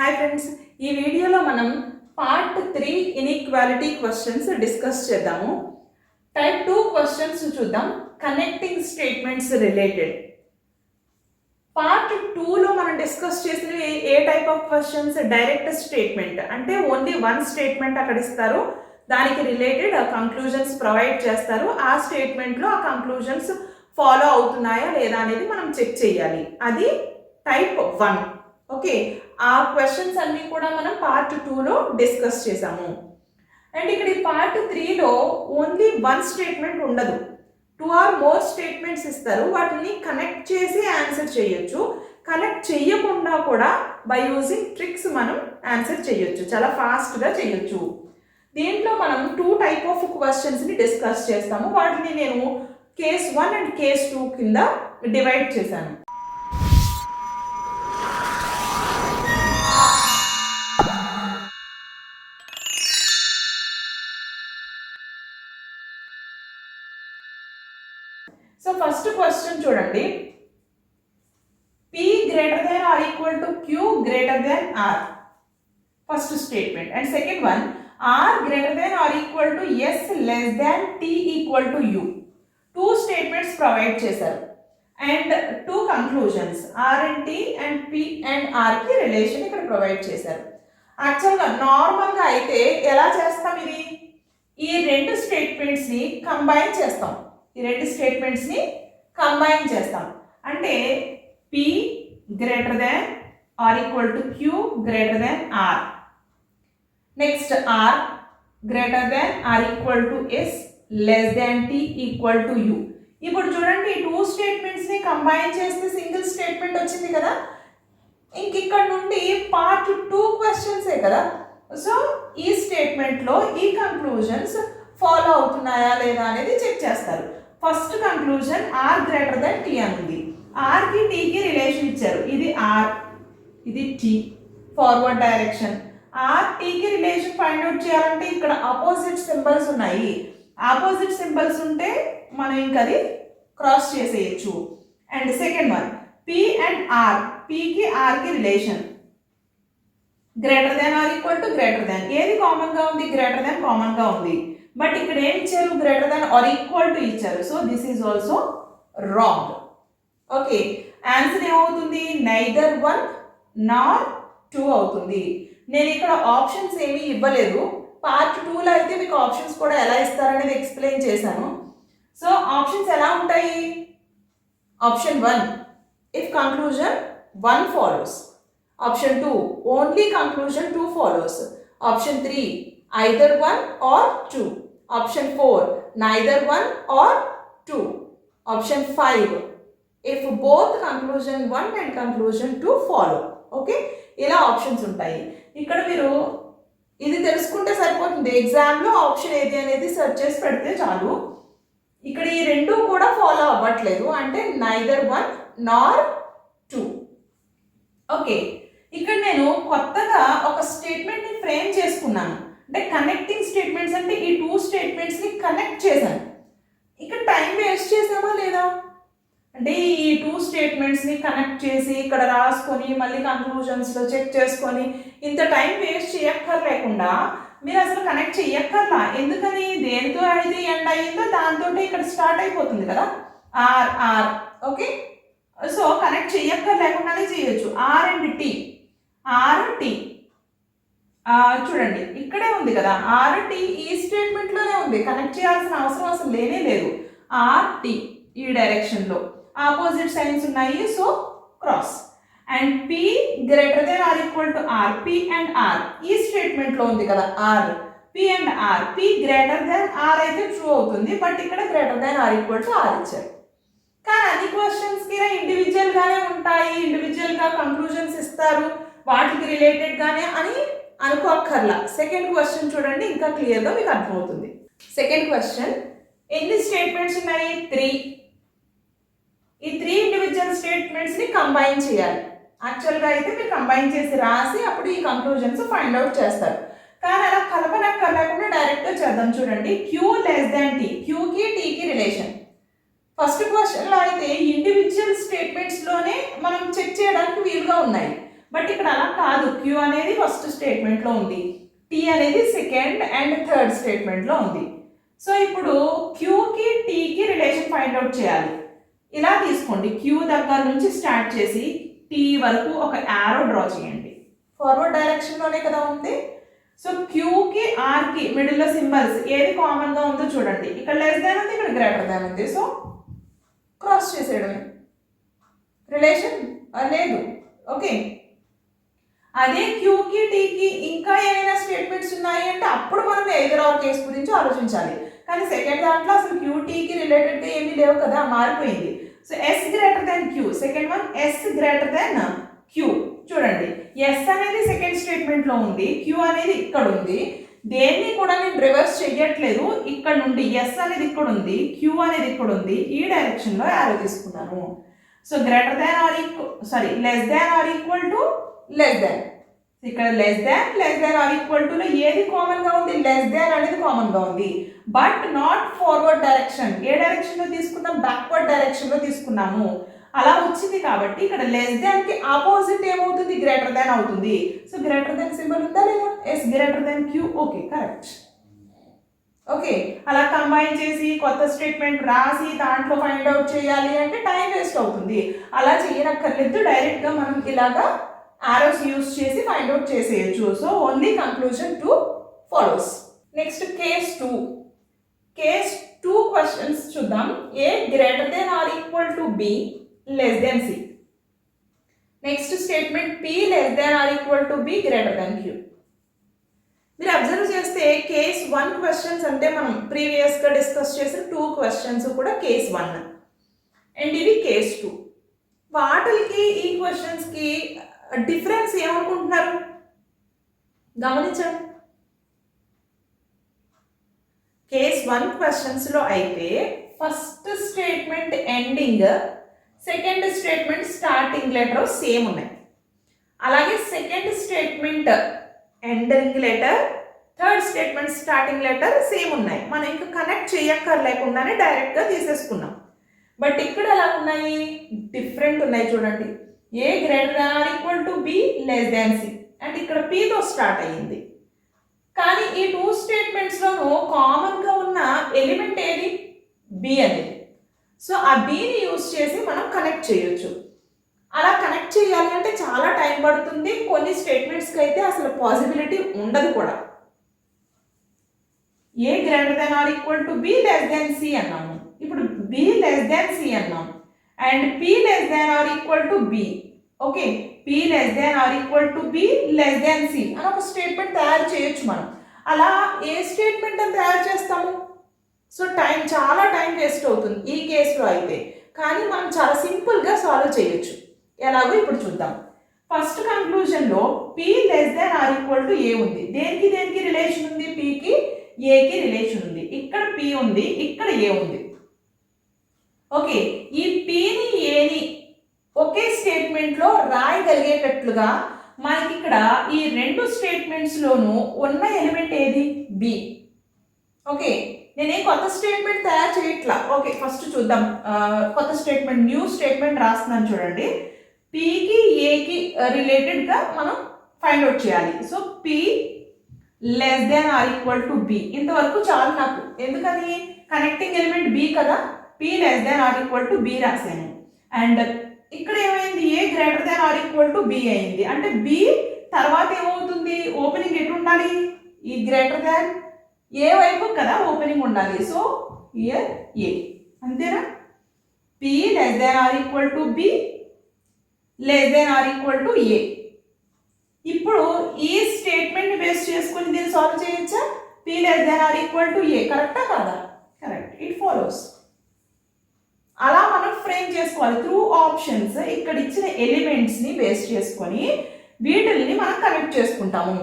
Hi friends, ఈ వీడియోలో మనం పార్ట్ 3 ఇన్ఈక్వాలిటీ క్వశ్చన్స్ డిస్కస్ చేద్దాము. టైప్ 2 క్వశ్చన్స్ చూద్దాం. Connecting statements related. పార్ట్ 2లో మనం డిస్కస్ చేసిన ఏ type of questions? Direct statement, అంటే ఓన్లీ వన్ స్టేట్మెంట్ అక్కడ ఇస్తారు, దానికి రిలేటెడ్ కంక్లూజన్స్ ప్రొవైడ్ చేస్తారు. ఆ స్టేట్మెంట్లో ఆ కంక్లూజన్స్ ఫాలో అవుతున్నాయా లేదా అనేది మనం చెక్ చేయాలి. అది టైప్ 1. ఓకే, ఆ క్వశ్చన్స్ అన్నీ కూడా మనం పార్ట్ 2లో డిస్కస్ చేసాము. అండ్ ఇక్కడ ఈ పార్ట్ 3లో ఓన్లీ వన్ స్టేట్మెంట్ ఉండదు, 2 or more స్టేట్మెంట్స్ ఇస్తారు. వాటిని కనెక్ట్ చేసి ఆన్సర్ చేయొచ్చు. కనెక్ట్ చేయకుండా కూడా బై యూజింగ్ ట్రిక్స్ మనం ఆన్సర్ చేయొచ్చు, చాలా ఫాస్ట్గా చేయొచ్చు. దీంట్లో మనం 2 టైప్ ఆఫ్ క్వశ్చన్స్ని డిస్కస్ చేస్తాము. వాటిని నేను కేస్ 1 అండ్ కేస్ 2 కింద డివైడ్ చేశాను. సో ఫస్ట్ క్వశ్చన్ చూడండి, P greater than or equal to Q greater than R. First statement. And second one, R greater than or equal to S less than T equal to U. 2 statements provide చేశారు and 2 conclusions, R and T and P and R కి relation ఇక్కడ provide చేశారు. యాక్చువల్గా నార్మల్గా అయితే ఎలా చేస్తాం? ఈ 2 స్టేట్మెంట్స్ని కంబైన్ చేస్తాం. అంటే P greater than or equal to Q greater than R. Next R greater than or equal to S less than T equal to U. ఇప్పుడు చూడండి, ఈ 2 స్టేట్మెంట్స్ని కంబైన్ చేస్తే సింగిల్ స్టేట్మెంట్ వచ్చింది కదా. ఇక్కడ నుండి పార్ట్ 2 క్వశ్చన్సే కదా. సో ఈ స్టేట్మెంట్లో ఈ కంక్లూజన్స్ ఫాలో అవుతున్నాయా లేదా అనేది చెక్ చేస్తారు. First conclusion R greater than T అనుంది. Rకి Tకి రిలేషన్ ఇచ్చారు. ఇది R, ఇది T, ఫార్వర్డ్ డైరెక్షన్. R Tకి రిలేషన్ ఫైండ్ అవుట్ చేయాలంటే ఇక్కడ ఆపోజిట్ సింబల్స్ ఉన్నాయి. ఆపోజిట్ సింబల్స్ ఉంటే మనం ఇంకది క్రాస్ చేసేయచ్చు. And second one, P and R, Pకి Rకి relation greater than or equal to greater than. ఏది కామన్గా ఉంది? గ్రేటర్ దాన్ కామన్గా ఉంది. బట్ ఇక్కడ ఏమి ఇచ్చారు? Greater than or equal to ఇచ్చారు. So this is also wrong. Okay, answer ఏమవుతుంది? నైదర్ 1 నార్ 2 అవుతుంది. నేను ఇక్కడ ఆప్షన్స్ ఏమీ ఇవ్వలేదు. పార్ట్ 2లో అయితే మీకు ఆప్షన్స్ కూడా ఎలా ఇస్తారనేది ఎక్స్ప్లెయిన్ చేశాను. సో ఆప్షన్స్ ఎలా ఉంటాయి? Option 1, if conclusion 1 follows. Option 2, only conclusion 2 follows. Option 3, either 1 or 2. Option 4, neither 1 or 2. Option 5, if both conclusion 1 and conclusion 2 follow. Okay, ఇలా ఆప్షన్స్ ఉంటాయి. ఇక్కడ మీరు ఇది తెలుసుకుంటే సరిపోతుంది. ఎగ్జామ్లో ఆప్షన్ ఏది అనేది సెర్చ్ చేసి పెడితే చాలు. ఇక్కడ ఈ 2 కూడా ఫాలో అవ్వట్లేదు, అంటే నైదర్ 1 నార్ 2. ఓకే, ఇక్కడ నేను కొత్తగా ఒక స్టేట్మెంట్ని ఫ్రేమ్ చేసుకున్నాను. అంటే కనెక్టింగ్ స్టేట్మెంట్స్, అంటే ఈ 2 స్టేట్మెంట్స్ని కనెక్ట్ చేశాను. ఇక్కడ టైం వేస్ట్ చేసామా లేదా? అంటే ఈ 2 స్టేట్మెంట్స్ని కనెక్ట్ చేసి ఇక్కడ రాసుకొని మళ్ళీ కంక్లూజన్స్లో చెక్ చేసుకొని ఇంత టైం వేస్ట్ చేయక్కర్లేకుండా మీరు అసలు కనెక్ట్ చెయ్యక్కర్లా. ఎందుకని? దేనితో అయితే ఎండ్ అయ్యిందో దాంతో ఇక్కడ స్టార్ట్ అయిపోతుంది కదా, ఆర్. ఓకే, సో కనెక్ట్ చెయ్యక్కర్లేకుండానే చేయొచ్చు. R and T, R T చూడండి ఇక్కడే ఉంది కదా, ఆర్ టీ ఈ స్టేట్మెంట్లోనే ఉంది. కనెక్ట్ చేయాల్సిన అవసరం అసలు లేనే లేదు. ఆర్ టీ ఈ డైరెక్షన్లో ఆపోజిట్ సైన్స్ ఉన్నాయి, so cross. And P greater than or equal to R, P and R ఈ స్టేట్మెంట్లో ఉంది కదా, R, P and R. P greater than R అయితే ట్రూ అవుతుంది, బట్ ఇక్కడ greater than or equal to R ఇచ్చారు. కానీ అన్ని క్వశ్చన్స్కి ఇండివిజువల్గానే ఉంటాయి, ఇండివిజువల్గా కంక్లూజన్స్ ఇస్తారు వాటికి రిలేటెడ్గానే అని అనుకోక్కర్లా. సెకండ్ క్వశ్చన్ చూడండి, ఇంకా క్లియర్గా మీకు అర్థమవుతుంది. సెకండ్ క్వశ్చన్, ఎన్ని స్టేట్మెంట్స్ ఉన్నాయి? 3. ఈ 3 ఇండివిజువల్ స్టేట్మెంట్స్ని కంబైన్ చేయాలి. యాక్చువల్గా అయితే మీరు కంబైన్ చేసి రాసి అప్పుడు ఈ కంక్లూజన్స్ ఫైండ్ అవుట్ చేస్తారు. కానీ అలా కలపనక్కర్లేకుండా డైరెక్ట్గా చేద్దాం. చూడండి, Q లెస్ దాన్ T, Qకి Tకి రిలేషన్. ఫస్ట్ క్వశ్చన్లో అయితే ఇండివిజువల్ స్టేట్మెంట్స్లోనే మనం చెక్ చేయడానికి వీలుగా ఉన్నాయి. బట్ ఇక్కడ అలా కాదు, క్యూ అనేది ఫస్ట్ స్టేట్మెంట్లో ఉంది, టీ అనేది సెకండ్ అండ్ థర్డ్ స్టేట్మెంట్లో ఉంది. సో ఇప్పుడు క్యూకి టీకి రిలేషన్ ఫైండ్ అవుట్ చేయాలి. ఇలా తీసుకోండి, క్యూ దగ్గర నుంచి స్టార్ట్ చేసి టీ వరకు ఒక యారో డ్రా చేయండి. ఫార్వర్డ్ డైరెక్షన్లోనే కదా ఉంది. సో క్యూకి ఆర్కి మిడిల్లో సింబల్స్ ఏది కామన్గా ఉందో చూడండి. ఇక్కడ లెస్ దాన్ ఉంది, ఇక్కడ గ్రేటర్ దాన్ ఉంది. సో క్రాస్ చేసేయడమే, రిలేషన్ లేదు. ఓకే, అదే క్యూకి టీకి ఇంకా ఏమైనా స్టేట్మెంట్స్ ఉన్నాయి అంటే అప్పుడు మనం ఎయిదర్ ఆర్ కేస్ గురించి ఆలోచించాలి. కానీ సెకండ్ దాంట్లో అసలు క్యూ టీకి రిలేటెడ్గా ఏమీ లేవు కదా, మారిపోయింది. So S greater than Q, second one S greater than Q. చూడండి, ఎస్ అనేది సెకండ్ స్టేట్మెంట్లో ఉంది, క్యూ అనేది ఇక్కడ ఉంది. దేన్ని కూడా నేను రివర్స్ చేయట్లేదు, ఇక్కడ నుండి ఎస్ అనేది ఇక్కడ ఉంది, క్యూ అనేది ఇక్కడ ఉంది, ఈ డైరెక్షన్లో యారో తీసుకున్నాను. So greater than or less than or equal to less than. ఇక్కడ లెస్ దాన్ ఆర్ ఈక్వల్ టులో ఏది కామన్గా ఉంది, లెస్ దాన్ అనేది కామన్గా ఉంది. But not forward direction. ఏ డైరెక్షన్లో తీసుకున్నాం, బ్యాక్వర్డ్ డైరెక్షన్లో తీసుకున్నాము. అలా వచ్చింది కాబట్టి ఇక్కడ లెస్ దాన్కి ఆపోజిట్ ఏమవుతుంది, గ్రేటర్ దాన్ అవుతుంది. సో గ్రేటర్ దాన్ సింబల్ ఉందా లేదా, yes greater than Q. Okay, correct. Okay, అలా కంబైన్ చేసి కొత్త స్టేట్మెంట్ రాసి దాంట్లో ఫైండ్ అవుట్ చేయాలి అంటే టైం వేస్ట్ అవుతుంది. అలా చేయనక్కర్లేదు, డైరెక్ట్గా మనం ఇలాగా ఆరోస్ యూస్ చేసి ఫైండ్ అవుట్ చేసేయచ్చు. So only conclusion 2 follows. Next case 2. Case 2 questions చూద్దాం. A greater than or equal to B less than C. Next statement P less than or equal to B greater than Q. మీరు observe చేస్తే case 1 questions అంటే మనం ప్రీవియస్గా discuss చేసిన 2 questions కూడా case 1 and ఇది case 2. వాటికి ఈ క్వశ్చన్స్కి డిఫరెన్స్ ఏమనుకుంటున్నారు గమనించండి. కేస్ 1 క్వశ్చన్స్లో అయితే first statement ending, second statement starting letter same ఉన్నాయి. అలాగే second statement ending letter, third statement starting letter same ఉన్నాయి. మనం ఇంకా కనెక్ట్ చేయక్కర్లేకుండానే డైరెక్ట్గా తీసేసుకున్నాం. బట్ ఇక్కడ ఎలా ఉన్నాయి, డిఫరెంట్ ఉన్నాయి. చూడండి, A greater than or equal to B less than C అంటే ఇక్కడ పితో స్టార్ట్ అయ్యింది. కానీ ఈ 2 స్టేట్మెంట్స్లోనూ కామన్గా ఉన్న ఎలిమెంట్ ఏది, బి అనేది. సో ఆ బిని యూజ్ చేసి మనం కనెక్ట్ చేయొచ్చు. అలా కనెక్ట్ చేయాలి అంటే చాలా టైం పడుతుంది. కొన్ని స్టేట్మెంట్స్కి అయితే అసలు పాసిబిలిటీ ఉండదు కూడా. A greater than or equal to B less than C అన్నాము, ఇప్పుడు బి లెస్ దాన్ సి అన్నాం and P less than or equal to B. Okay, P less than or equal to B less than C అని ఒక statement తయారు చేయొచ్చు మనం. అలా ఏ statement అని తయారు చేస్తాము? సో చాలా టైం వేస్ట్ అవుతుంది ఈ కేసులో అయితే. కానీ మనం చాలా సింపుల్గా సాల్వ్ చేయొచ్చు. ఎలాగో ఇప్పుడు చూద్దాం. ఫస్ట్ కంక్లూజన్లో P less than or equal to A ఉంది. దేనికి రిలేషన్ ఉంది, పికి ఏకి రిలేషన్ ఉంది. ఇక్కడ పి ఉంది, ఇక్కడ ఏ ఉంది. ఓకే, ఈ పిని ఏని ఒకే స్టేట్మెంట్లో రాయగలిగేటట్లుగా మనకి ఇక్కడ ఈ 2 స్టేట్మెంట్స్లోనూ ఉన్న ఎలిమెంట్ ఏది, బి. ఓకే, నేనే కొత్త స్టేట్మెంట్ తయారు చేయట్లా. ఓకే, ఫస్ట్ చూద్దాం. కొత్త స్టేట్మెంట్, న్యూ స్టేట్మెంట్ రాస్తున్నాను చూడండి. పికి ఏకి రిలేటెడ్గా మనం ఫైండ్ అవుట్ చేయాలి. So P less than or equal to B. ఇంతవరకు చాలు నాకు, ఎందుకని కనెక్టింగ్ ఎలిమెంట్ బి కదా. P less than or equal to B రాశాను. అండ్ ఇక్కడ ఏమైంది, A greater than or equal to B అయింది. అంటే బి తర్వాత ఏమవుతుంది, ఓపెనింగ్ ఎటు ఉండాలి, ఈ గ్రేటర్ దాన్ ఏ వైపు కదా ఓపెనింగ్ ఉండాలి. సో ఇయర్ ఏ, అంతేనా. P less than or equal to B less than or equal to A. ఇప్పుడు ఈ స్టేట్మెంట్ బేస్ చేసుకుని దీన్ని సాల్వ్ చేయొచ్చా, P less than or equal to A. కరెక్టా కాదా, కరెక్ట్. It follows. అలా మనం ఫ్రేమ్ చేసుకోవాలి త్రూ ఆప్షన్స్. ఇక్కడ ఇచ్చిన ఎలిమెంట్స్ని బేస్ చేసుకొని వీటిల్ని మనం కనెక్ట్ చేసుకుంటాము.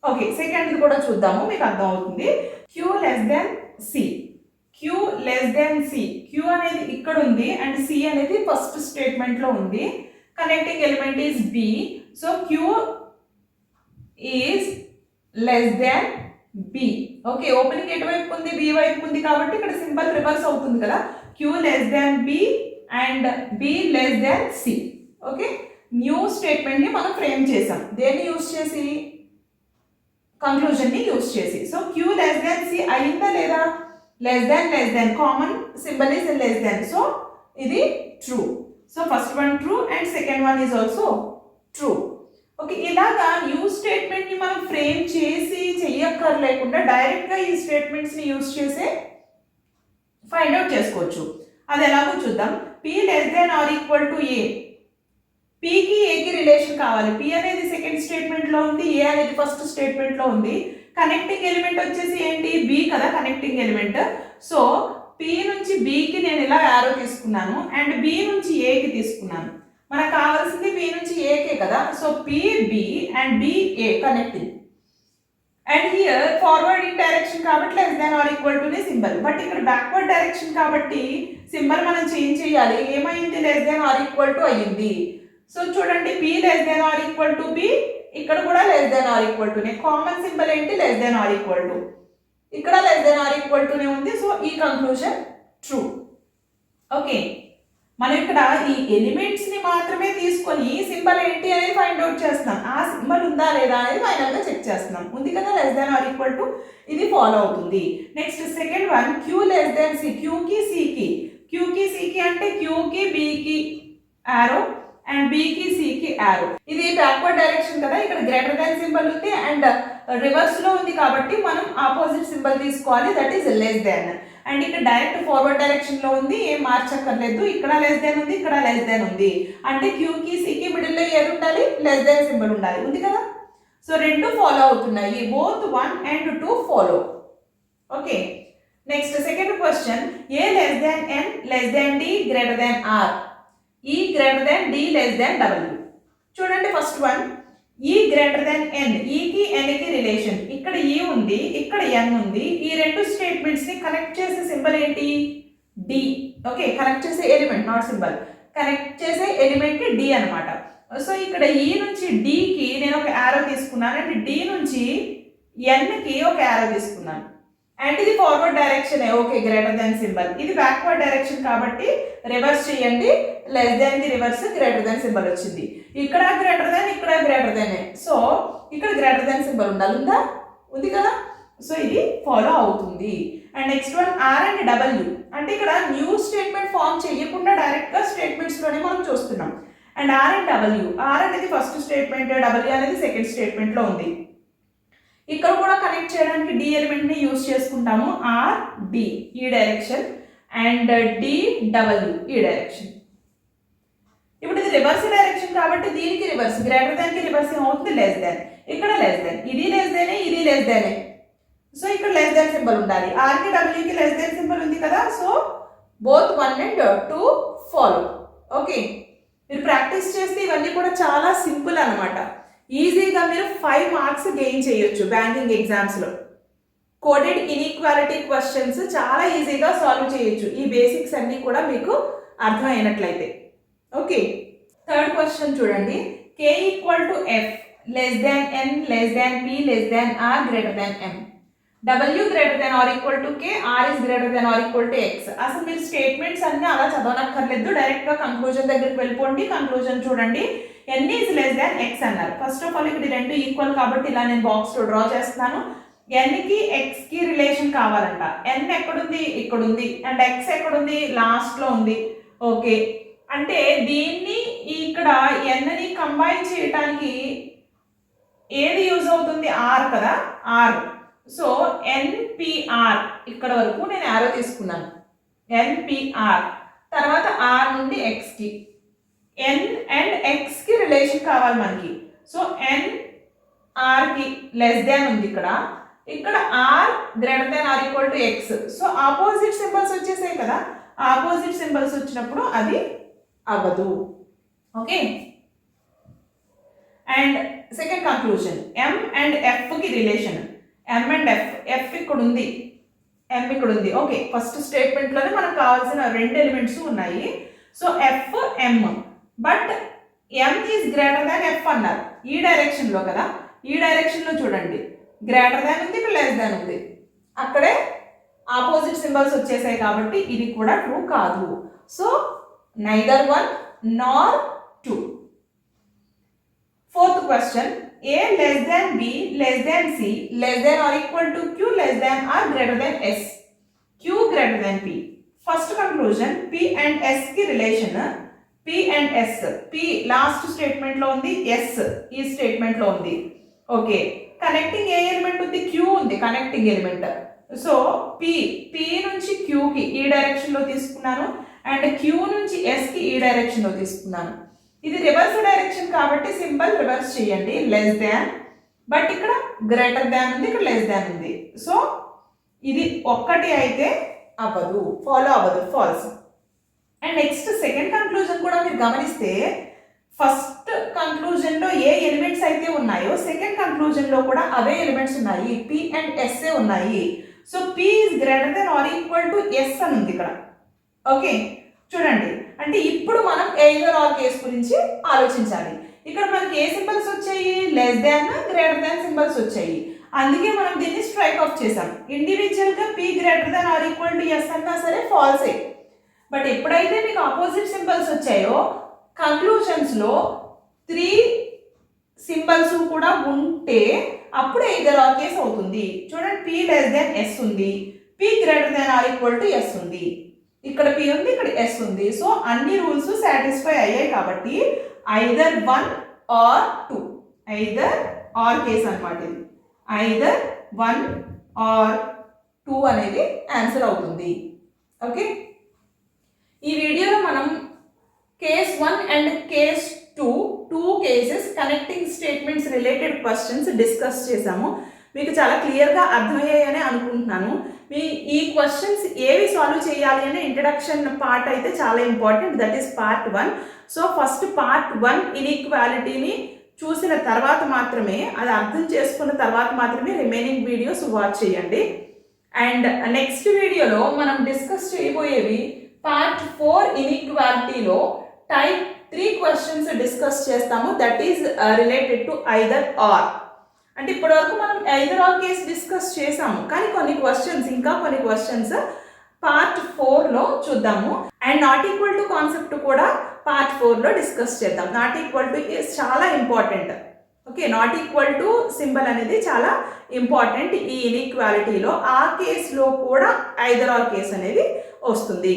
ఓకే, సెకండ్ కూడా చూద్దాము, మీకు అర్థం అవుతుంది. Q less than C, Q less than C. Q అనేది ఇక్కడ ఉంది అండ్ సి అనేది ఫస్ట్ స్టేట్మెంట్లో ఉంది. Connecting element is B. So Q is less than B. Okay, opening ఎటువైపు ఉంది, బి వైపు ఉంది కాబట్టి ఇక్కడ సింబల్ రివర్స్ అవుతుంది కదా. Q less than B and B less than C. Okay, new statement ని మనం ఫ్రేమ్ చేసాం. దేన్ని యూజ్ చేసి? కంక్లూజన్ ని యూజ్ చేసి. So Q less than C అయిందా లేదా? Less than common symbol is less than. So ఇది true. So first one true and second one is also true. Okay, ఇలాగా న్యూ స్టేట్మెంట్ ని మనం ఫ్రేమ్ చేసి చెయ్యక్కర్లేకుండా డైరెక్ట్ గా ఈ స్టేట్మెంట్స్ ని యూజ్ చేసి ఫైండ్ అవుట్ చేసుకోవచ్చు. అది ఎలాగో చూద్దాం. P less than or equal to A. P కి A కి రిలేషన్ కావాలి. P అనేది సెకండ్ స్టేట్మెంట్ లో ఉంది, A అనేది ఫస్ట్ స్టేట్మెంట్ లో ఉంది. కనెక్టింగ్ ఎలిమెంట్ వచ్చేసి ఏంటి? B కదా కనెక్టింగ్ ఎలిమెంట్. సో P నుంచి B కి నేను ఇలా యారో తీసుకున్నాను అండ్ B నుంచి A కి తీసుకున్నాను. మనకు కావాల్సింది P నుంచి A కే కదా. So P B and B A connecting. And here forward in direction కాబట్టి less than or equal to నే సింబల్. బట్ ఇక్కడ బ్యాక్వర్డ్ డైరెక్షన్ కాబట్టి సింబల్ మనం చేంజ్ చేయాలి. ఏమైంది? Less than or equal to అయ్యింది. సో చూడండి, P less than or equal to B, ఇక్కడ కూడా less than or equal to నే. కామన్ సింబల్ ఏంటి? Less than or equal to. ఇక్కడ less than or equal to నే ఉంది. సో ఈ కంక్లూజన్ ట్రూ. ఓకే, మనం ఇక్కడ ఈ ఎలిమెంట్స్ ని మాత్రమే తీసుకొని సింబల్ ఏంటి అనేది ఫైండ్ అవుట్ చేస్తున్నాం. ఆ సింబల్ ఉందా లేదా అనేది ఫైనల్ గా చెక్ చేస్తున్నాం. ఉంది కదా less than or equal to, ఇది ఫాలో అవుతుంది. Next second one Q less than C. Q కి C కి అంటే Q కి B కి యారో అండ్ B కి C కి యారో. ఇది బ్యాక్వర్డ్ డైరెక్షన్ కదా, ఇక్కడ గ్రేటర్ దాన్ సింబల్ ఉంది అండ్ రివర్స్ లో ఉంది కాబట్టి మనం ఆపోజిట్ సింబల్ తీసుకోవాలి, that is less than. And ఇక్కడ డైరెక్ట్ ఫార్వర్డ్ డైరెక్షన్ లో ఉంది, ఏం మార్చక్కర్లేదు. ఇక్కడ లెస్ దాన్ ఉంది, ఇక్కడ లెస్ దాన్ ఉంది. అంటే Q కి C కి మిడిల్ లో ఏది ఉండాలి? లెస్ దాన్ సింబల్ ఉండాలి. ఉంది కదా. సో రెండు ఫాలో అవుతున్నాయి, both 1 and 2 follow. Okay, next second question. A less than N less than D greater than R. E greater than D less than W. చూడండి first one E greater than N. E కి N కి relation. ఇక్కడ E ఉంది, ఇక్కడ N ఉంది. ఈ రెండు statements ని కనెక్ట్ చేసే సింబల్ ఏంటి? D. ఓకే, కనెక్ట్ చేసే ఎలిమెంట్, నాట్ సింబల్. కనెక్ట్ చేసే ఎలిమెంట్ D అన్నమాట. సో ఇక్కడ E నుంచి D కి నేను ఒక యారో తీసుకున్నాను అండ్ D నుంచి N కి ఒక యారో తీసుకున్నాను. అండ్ ఇది forward direction. Okay, greater than symbol. ఇది బ్యాక్వర్డ్ డైరెక్షన్ కాబట్టి రివర్స్ చేయండి. లెస్ దాన్ కి రివర్స్ గ్రేటర్ దాన్ సింబల్ వచ్చింది. ఇక్కడ గ్రేటర్ దాన్, ఇక్కడ గ్రేటర్ దాన్. సో ఇక్కడ గ్రేటర్ దాన్ సింబల్ ఉండాలి. ఉందా? ఉంది కదా. సో ఇది ఫాలో అవుతుంది. And next one R and W. అంటే ఇక్కడ న్యూ స్టేట్మెంట్ ఫామ్ చేయకుండా డైరెక్ట్ గా స్టేట్మెంట్స్ లోనే మనం చూస్తున్నాం. And R and W. R అనేది ఫస్ట్ స్టేట్మెంట్, W అనేది సెకండ్ స్టేట్మెంట్ లో ఉంది. ఇక్కడ కూడా కనెక్ట్ చేయడానికి D ఎలిమెంట్ ని యూజ్ చేసుకుంటాము. R D ఈ డైరెక్షన్ అండ్ D W ఈ డైరెక్షన్. ఇప్పుడు ఇది రివర్స్ డైరెక్షన్ కాబట్టి దీనికి రివర్స్, గ్రేటర్ దాన్ కి రివర్స్ ఏమవుతుంది? Less than. ఇక్కడ లెస్ దాన్, ఇది లెస్ దానే, ఇది లెస్ దానే. సో ఇక్కడ లెస్ దాన్ సింబల్ ఉండాలి. R కి W కి లెస్ దాన్ సింబల్ ఉంది కదా. So both 1 and 2 follow. Okay, మీరు ప్రాక్టీస్ చేస్తే ఇవన్నీ కూడా చాలా సింపుల్ అన్నమాట. ఈజీగా మీరు 5 మార్క్స్ గెయిన్ చేయొచ్చు బ్యాంకింగ్ ఎగ్జామ్స్ లో. కోడెడ్ ఇన్ఈక్వాలిటీ క్వశ్చన్స్ చాలా ఈజీగా సాల్వ్ చేయొచ్చు, ఈ బేసిక్స్ అన్ని కూడా మీకు అర్థమైనట్లయితే. ఓకే, థర్డ్ క్వశ్చన్ చూడండి. K equal to F less than N less than P less than R greater than M. W greater than or equal to K, R is greater than or equal to X. అసలు మీరు statements అన్ని అలా చదవనక్కర్లేదు, direct గా conclusion దగ్గరికి వెళ్ళిపోండి. Conclusion చూడండి. N is less than X అన్నారు. First of all ఇక్కడ రెండు ఈక్వల్ కాబట్టి ఇలా నేను బాక్స్ లో డ్రా చేస్తున్నాను. N కి X కి రిలేషన్ కావాలంట. N ఎక్కడుంది? ఇక్కడ ఉంది. అండ్ X ఎక్కడుంది? లాస్ట్ లో ఉంది. ఓకే, అంటే దీన్ని ఇక్కడ N ని కంబైన్ చేయడానికి ఏది యూజ్ అవుతుంది? R కదా, R. సో NPR ఇక్కడ వరకు నేను యారో తీసుకున్నాను. NPR తర్వాత R నుండి X కి. N అండ్ X కి రిలేషన్ కావాలి మనకి. సో N R కి లెస్ దాన్ ఉంది ఇక్కడ. ఇక్కడ R greater than or equal to X. So opposite symbols వచ్చేసాయి కదా. ఆపోజిట్ సింబల్స్ వచ్చినప్పుడు అది అవ్వదు. Okay, and second conclusion. M and F కి రిలేషన్. M అండ్ F ఇక్కడ ఉంది, M ఇక్కడ ఉంది. ఓకే, ఫస్ట్ స్టేట్మెంట్ లోనే మనకు కావాల్సిన రెండు ఎలిమెంట్స్ ఉన్నాయి. So F M, but M is greater than F అన్నారు. ఈ డైరెక్షన్ లో కదా, ఈ డైరెక్షన్ లో చూడండి గ్రేటర్ దాన్ ఉంది, ఇక్కడ లెస్ దాన్ ఉంది. అక్కడే ఆపోజిట్ సింబల్స్ వచ్చేసాయి కాబట్టి ఇది కూడా ట్రూ కాదు. So neither 1 nor 2. question, a less than b less than c less than or equal to q less than or greater than s, q greater than p. First conclusion, p and s ki relation, p and s, p last statement lo undi, s ee statement lo undi. Okay, connecting a element undi, q undi connecting element. So p నుంచి q కి ఈ direction లో తీసుకున్నాను and q నుంచి s కి ఈ direction లో తీసుకున్నాను. ఇది రివర్స్ డైరెక్షన్ కాబట్టి సింబల్ రివర్స్ చేయండి, లెస్ దాన్, బట్ ఇక్కడ గ్రేటర్ దాన్ ఉంది, ఇక్కడ లెస్ దాన్ ఉంది. సో ఇది ఒక్కటి అయితే అవ్వదు, ఫాలో అవ్వదు, false. And next second conclusion కూడా మీరు గమనిస్తే ఫస్ట్ కంక్లూజన్ లో ఏ ఎలిమెంట్స్ అయితే ఉన్నాయో సెకండ్ కంక్లూజన్ లో కూడా అవే ఎలిమెంట్స్ ఉన్నాయి, p అండ్ s ఉన్నాయి. So p is greater than or equal to s అని ఉంది ఇక్కడ. ఓకే చూడండి, అంటే ఇప్పుడు మనం ఎయిదర్ ఆర్ కేస్ గురించి ఆలోచించాలి. ఇక్కడ మనకి ఏ సింబల్స్ వచ్చాయి, less than greater than symbols వచ్చాయి, అందుకే మనం దీన్ని స్ట్రైక్ ఆఫ్ చేసాం. ఇండివిజువల్ గా p greater than or equal to s అన్నా సరే ఫాల్సే. బట్ ఎప్పుడైతే మీకు ఆపోజిట్ సింబల్స్ వచ్చాయో కంక్లూజన్స్ లో 3 సింబల్స్ కూడా ఉంటే అప్పుడు ఎయిదర్ ఆర్ కేస్ అవుతుంది. చూడండి, p లెస్ దాన్ s ఉంది, p greater than or equal to s ఉంది, ఇక్కడ p ఉంది, ఇక్కడ s ఉంది. సో అన్ని రూల్స్ సాటిస్ఫై అయ్యాయి కాబట్టి either 1 or 2, either or case అన్నమాట. ఇది ఐదర్ 1 ఆర్ 2 అనేది ఆన్సర్ అవుతుంది. ఓకే, ఈ వీడియోలో మనం case 1 and case 2 cases connecting statements related questions discuss చేసాము. మీకు చాలా క్లియర్గా అర్థమయ్యాయని అనుకుంటున్నాను. మీ ఈ క్వశ్చన్స్ ఏవి సాల్వ్ చేయాలి అనే ఇంట్రడక్షన్ పార్ట్ అయితే చాలా important, that is part 1. So first part 1 ఇన్ఈక్వాలిటీని చూసిన తర్వాత మాత్రమే, అది అర్థం చేసుకున్న తర్వాత మాత్రమే రిమైనింగ్ వీడియోస్ వాచ్ చేయండి. అండ్ నెక్స్ట్ వీడియోలో మనం డిస్కస్ చేయబోయేవి పార్ట్ 4 ఇన్ఈక్వాలిటీలో టైప్ 3 క్వశ్చన్స్ డిస్కస్ చేస్తాము, that is related to either or. అంటే ఇప్పటివరకు మనం ఐదర్ ఆర్ కేసు డిస్కస్ చేసాము, కానీ ఇంకా కొన్ని క్వశ్చన్స్ పార్ట్ 4లో చూద్దాము. And not equal to concept కూడా పార్ట్ 4లో డిస్కస్ చేద్దాం. నాట్ ఈక్వల్ టు ఈజ్ చాలా important. Okay, not equal to symbol అనేది చాలా ఇంపార్టెంట్ ఈ ఇన్ఈక్వాలిటీలో. ఆ కేసులో కూడా ఐదర్ ఆర్ కేసు అనేది వస్తుంది.